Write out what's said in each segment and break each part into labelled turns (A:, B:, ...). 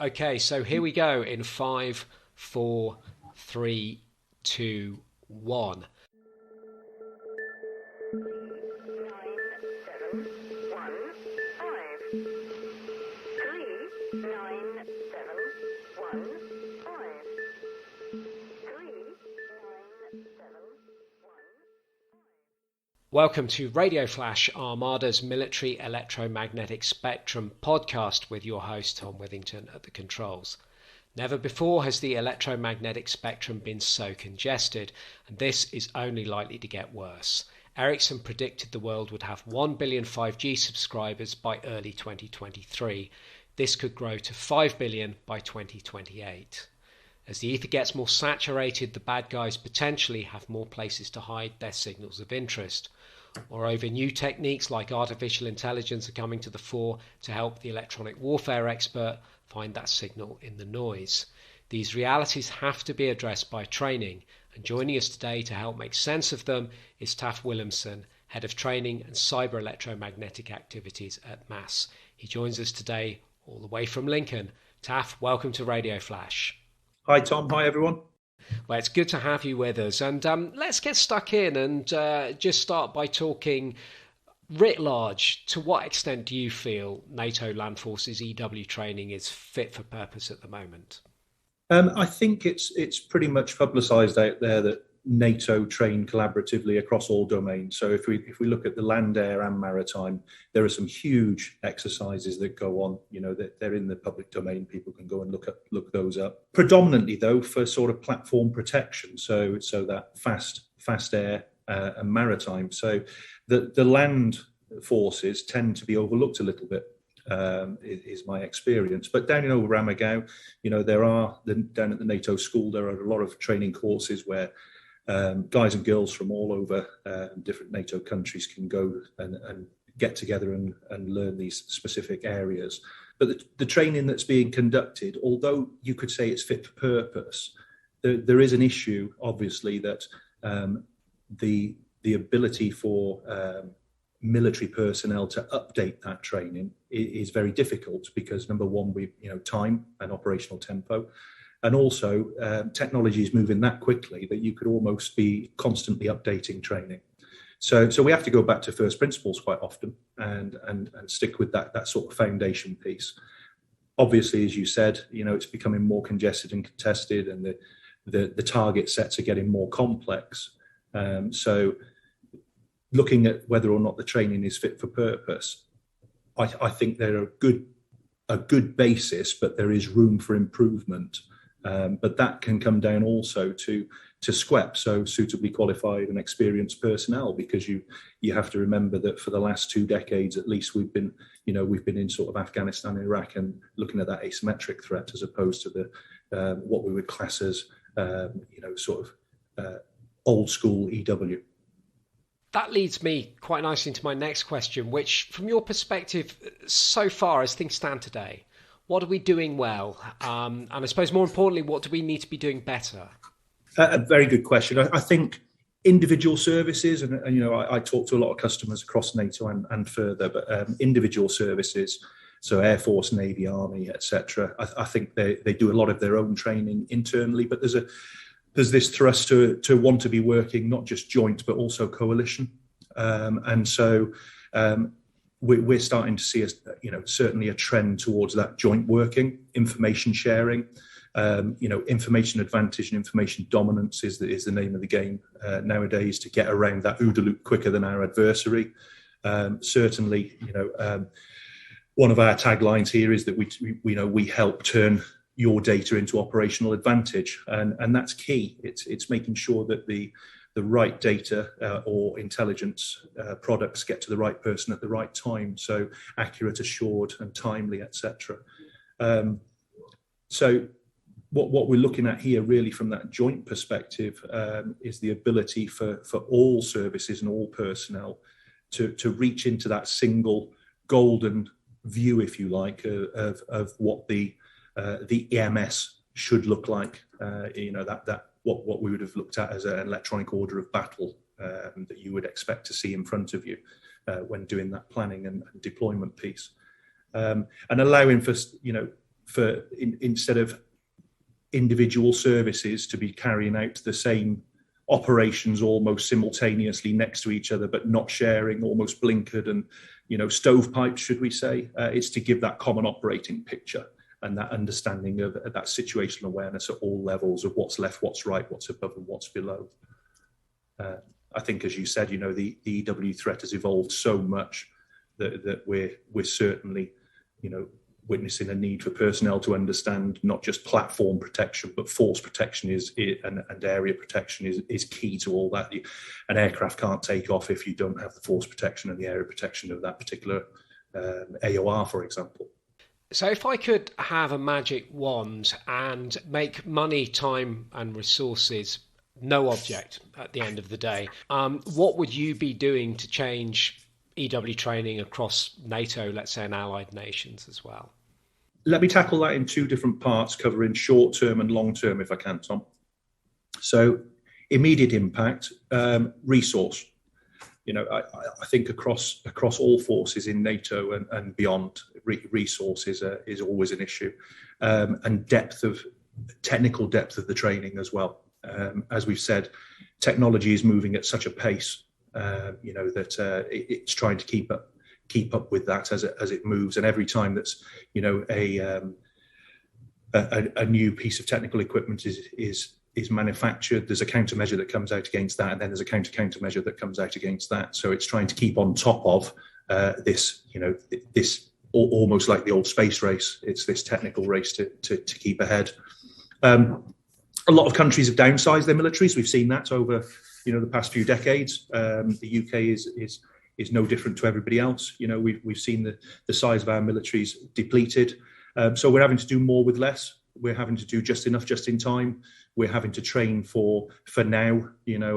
A: Okay, so here we go in five, four, three, two, one. Welcome to Radioflash, Armada's military electromagnetic spectrum podcast with your host Tom Withington at the controls. Never before has the electromagnetic spectrum been so congested, and this is only likely to get worse. Ericsson predicted the world would have 1 billion 5G subscribers by early 2023. This could grow to 5 billion by 2028. As the ether gets more saturated, the bad guys potentially have more places to hide their signals of interest. Moreover, new techniques like artificial intelligence are coming to the fore to help the electronic warfare expert find that signal in the noise. These realities have to be addressed by training, and joining us today to help make sense of them is Taff Williamson, Head of Training and Cyber Electromagnetic Activities at MASS. He joins us today all the way from Lincoln. Taff, welcome to Radio Flash.
B: Hi Tom, hi everyone.
A: Well, it's good to have you with us. And let's get stuck in and just start by talking writ large. To what extent do you feel NATO Land Forces EW training is fit for purpose at the moment?
B: I think it's pretty much publicised out there that NATO train collaboratively across all domains. So if we look at the land, air and maritime, there are some huge exercises that go on. You know, that they're in the public domain. People can go and look those up. Predominantly though for sort of platform protection. So that fast air and maritime. So the land forces tend to be overlooked a little bit. Is my experience. But down in over Ramagao, you know, down at the NATO school, there are a lot of training courses where guys and girls from all over different NATO countries can go and get together and learn these specific areas. But the training that's being conducted, although you could say it's fit for purpose, there is an issue, obviously, that the ability for military personnel to update that training is very difficult because, number one, time and operational tempo. And also, technology is moving that quickly that you could almost be constantly updating training. So we have to go back to first principles quite often and stick with that sort of foundation piece. Obviously, as you said, you know, it's becoming more congested and contested, and the target sets are getting more complex. So looking at whether or not the training is fit for purpose, I think they're a good basis, but there is room for improvement. But that can come down also to SQEP, so suitably qualified and experienced personnel, because you have to remember that for the last 2 decades at least we've been in sort of Afghanistan, Iraq, and looking at that asymmetric threat as opposed to the what we would class as old school EW.
A: That leads me quite nicely into my next question, which, from your perspective, so far as things stand today, what are we doing well? And I suppose more importantly, what do we need to be doing better?
B: A very good question. I think individual services, and you know, I talk to a lot of customers across NATO and further, but individual services, so Air Force, Navy, Army, etc. I think they do a lot of their own training internally, but there's this thrust to want to be working not just joint but also coalition, and so we're starting to see certainly a trend towards that joint working, information sharing. Information advantage and information dominance is the name of the game nowadays, to get around that OODA loop quicker than our adversary. Certainly, one of our taglines here is that we help turn your data into operational advantage, and that's key. It's making sure that the right data or intelligence products get to the right person at the right time, so accurate, assured, and timely, etc. So what we're looking at here, really, from that joint perspective, is the ability for all services and all personnel to reach into that single golden view, if you like, of what the EMS should look like. That what we would have looked at as an electronic order of battle that you would expect to see in front of you when doing that planning and deployment piece, and allowing for instead of individual services to be carrying out the same operations almost simultaneously next to each other, but not sharing, almost blinkered and, stovepipes, should we say. It's to give that common operating picture and that understanding of that situational awareness at all levels of what's left, what's right, what's above and what's below. I think, as you said, the EW threat has evolved so much that we're certainly, witnessing a need for personnel to understand not just platform protection, but force protection and area protection is key to all that. An aircraft can't take off if you don't have the force protection and the area protection of that particular AOR, for example.
A: So if I could have a magic wand and make money, time and resources no object at the end of the day, what would you be doing to change EW training across NATO, let's say, and allied nations as well?
B: Let me tackle that in two different parts, covering short term and long term, if I can, Tom. So immediate impact, resource. I think across all forces in NATO and beyond, resources is always an issue, and technical depth of the training as well. As we've said, technology is moving at such a pace, that it's trying to keep up with that as it moves. And every time that's, a new piece of technical equipment is manufactured, there's a countermeasure that comes out against that, and then there's a countermeasure that comes out against that. So it's trying to keep on top of this almost like the old space race. It's this technical race to keep ahead. A lot of countries have downsized their militaries. We've seen that over the past few decades. The UK is no different to everybody else. We've seen the size of our militaries depleted. So we're having to do more with less. We're having to do just enough, just in time. We're having to train for now,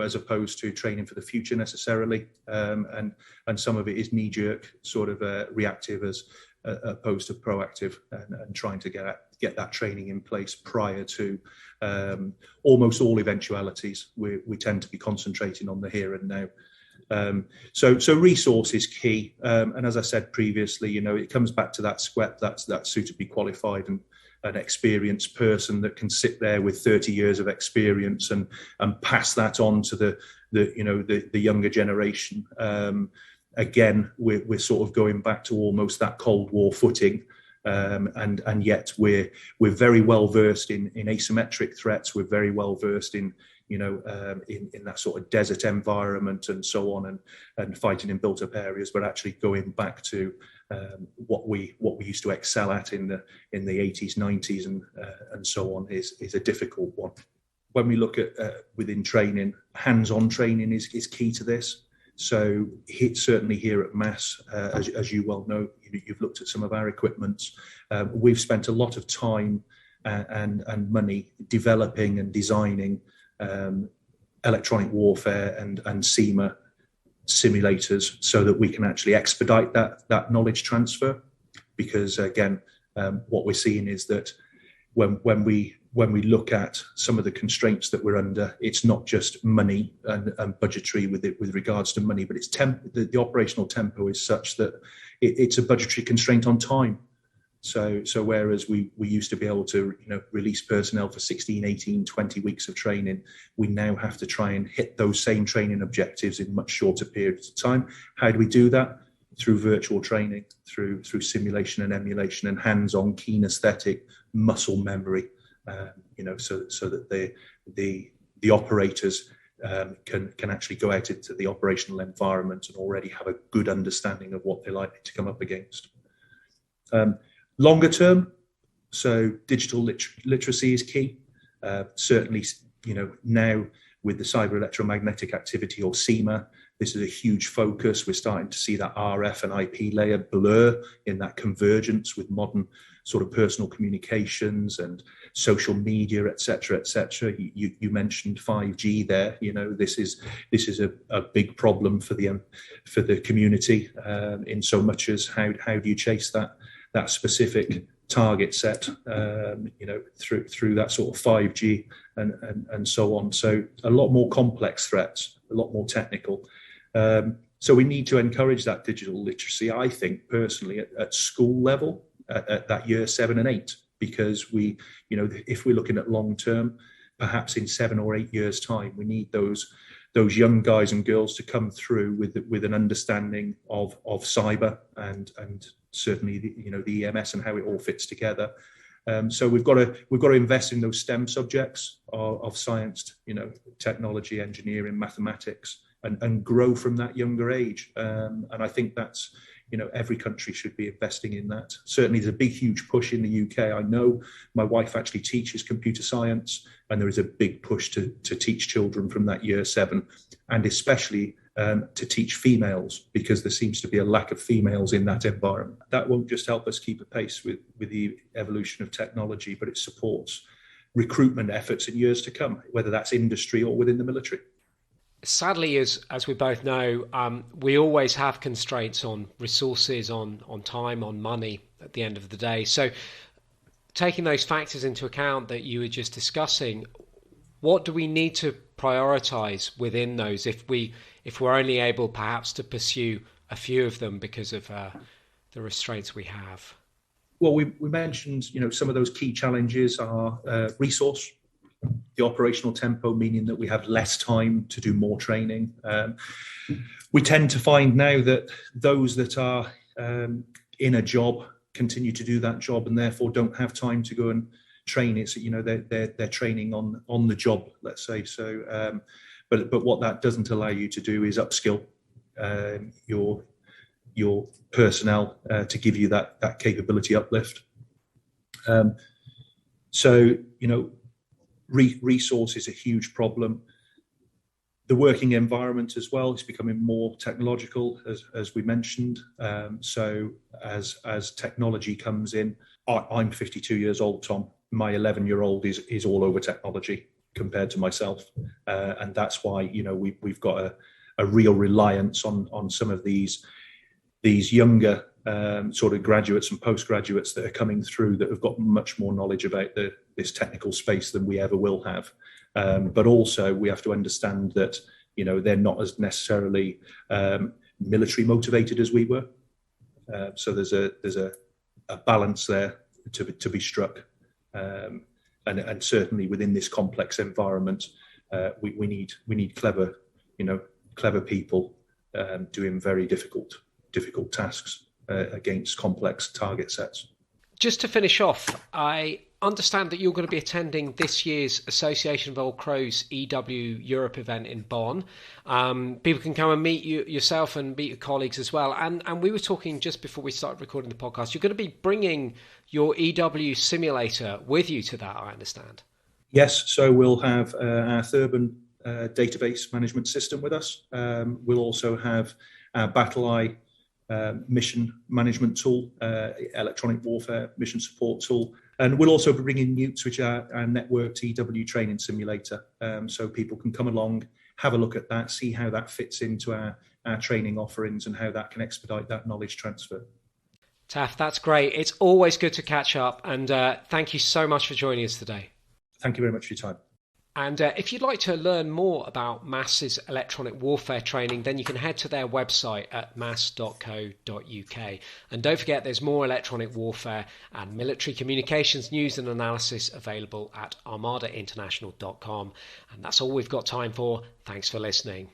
B: as opposed to training for the future necessarily. And some of it is knee-jerk, sort of reactive as opposed to proactive, and trying to get that training in place prior to almost all eventualities. We tend to be concentrating on the here and now. So resource is key. And as I said previously, it comes back to that SQEP, that suitably qualified and an experienced person that can sit there with 30 years of experience and pass that on to the younger generation. Again, we're sort of going back to almost that Cold War footing, and yet we're very well versed in asymmetric threats. We're very well versed in that sort of desert environment and so on, and fighting in built-up areas. But actually going back to what we used to excel at in the 80s, 90s, and so on is a difficult one. When we look at within training, hands-on training is key to this. So certainly here at MASS, as you well know, you've looked at some of our equipments. We've spent a lot of time and money developing and designing electronic warfare and SEMA simulators so that we can actually expedite that knowledge transfer. Because again, what we're seeing is that when we look at some of the constraints that we're under, it's not just money and budgetary with regards to money, but it's the operational tempo is such that it's a budgetary constraint on time. So whereas we used to be able to release personnel for 16, 18, 20 weeks of training, we now have to try and hit those same training objectives in much shorter periods of time. How do we do that? Through virtual training, through simulation and emulation, and hands-on kinesthetic muscle memory. So that the operators can actually go out into the operational environment and already have a good understanding of what they're likely to come up against. Longer term, so digital literacy is key. Certainly, now with the cyber electromagnetic activity, or SEMA, this is a huge focus. We're starting to see that RF and IP layer blur in that convergence with modern sort of personal communications and social media, et cetera, et cetera. You mentioned 5G there. This is a big problem for the community, in so much as how do you chase that specific target set, through that sort of 5G and so on. So a lot more complex threats, a lot more technical. So we need to encourage that digital literacy, I think, personally, at school level, at that year 7 and 8. because we, if we're looking at long term, perhaps in 7 or 8 years' time, we need those young guys and girls to come through with an understanding of cyber and certainly the EMS and how it all fits together. So we've got to invest in those STEM subjects of science, technology, engineering, mathematics, and grow from that younger age. And I think that's, every country should be investing in that. Certainly there's a big, huge push in the UK. I know my wife actually teaches computer science, and there is a big push to teach children from that year 7, and especially to teach females, because there seems to be a lack of females in that environment. That won't just help us keep a pace with the evolution of technology, but it supports recruitment efforts in years to come, whether that's industry or within the military.
A: Sadly, as we both know, we always have constraints on resources, on time, on money at the end of the day. So taking those factors into account that you were just discussing, what do we need to prioritize within those if we're only able perhaps to pursue a few of them because of the restraints we have?
B: Well, we mentioned, some of those key challenges are resource, the operational tempo, meaning that we have less time to do more training. We tend to find now that those that are in a job continue to do that job and therefore don't have time to go and train. It's, they're training on the job, let's say. So, but what that doesn't allow you to do is upskill your personnel to give you that capability uplift. So, resource is a huge problem. The working environment as well is becoming more technological, as we mentioned. So as technology comes in, I'm 52 years old, Tom. My 11-year-old is all over technology compared to myself, and that's why we've got a real reliance on some of these younger sort of graduates and postgraduates that are coming through that have got much more knowledge about this technical space than we ever will have. But also we have to understand that, they're not as necessarily military motivated as we were. So there's a balance there to be struck. And certainly within this complex environment, we need clever people doing very difficult tasks against complex target sets.
A: Just to finish off, I understand that you're going to be attending this year's Association of Old Crows EW Europe event in Bonn. People can come and meet yourself and meet your colleagues as well. And we were talking just before we started recording the podcast, you're going to be bringing your EW simulator with you to that, I understand. Yes,
B: so we'll have our Thurbin database management system with us. We'll also have our BattleEye mission management tool, electronic warfare mission support tool, and we'll also be bringing Newts, which are our networked EW training simulator, so people can come along, have a look at that, see how that fits into our training offerings and how that can expedite that knowledge transfer.
A: Taff, that's great. It's always good to catch up, and thank you so much for joining us today.
B: Thank you very much for your time.
A: And if you'd like to learn more about MASS's electronic warfare training, then you can head to their website at mass.co.uk. And don't forget, there's more electronic warfare and military communications news and analysis available at armadainternational.com. And that's all we've got time for. Thanks for listening.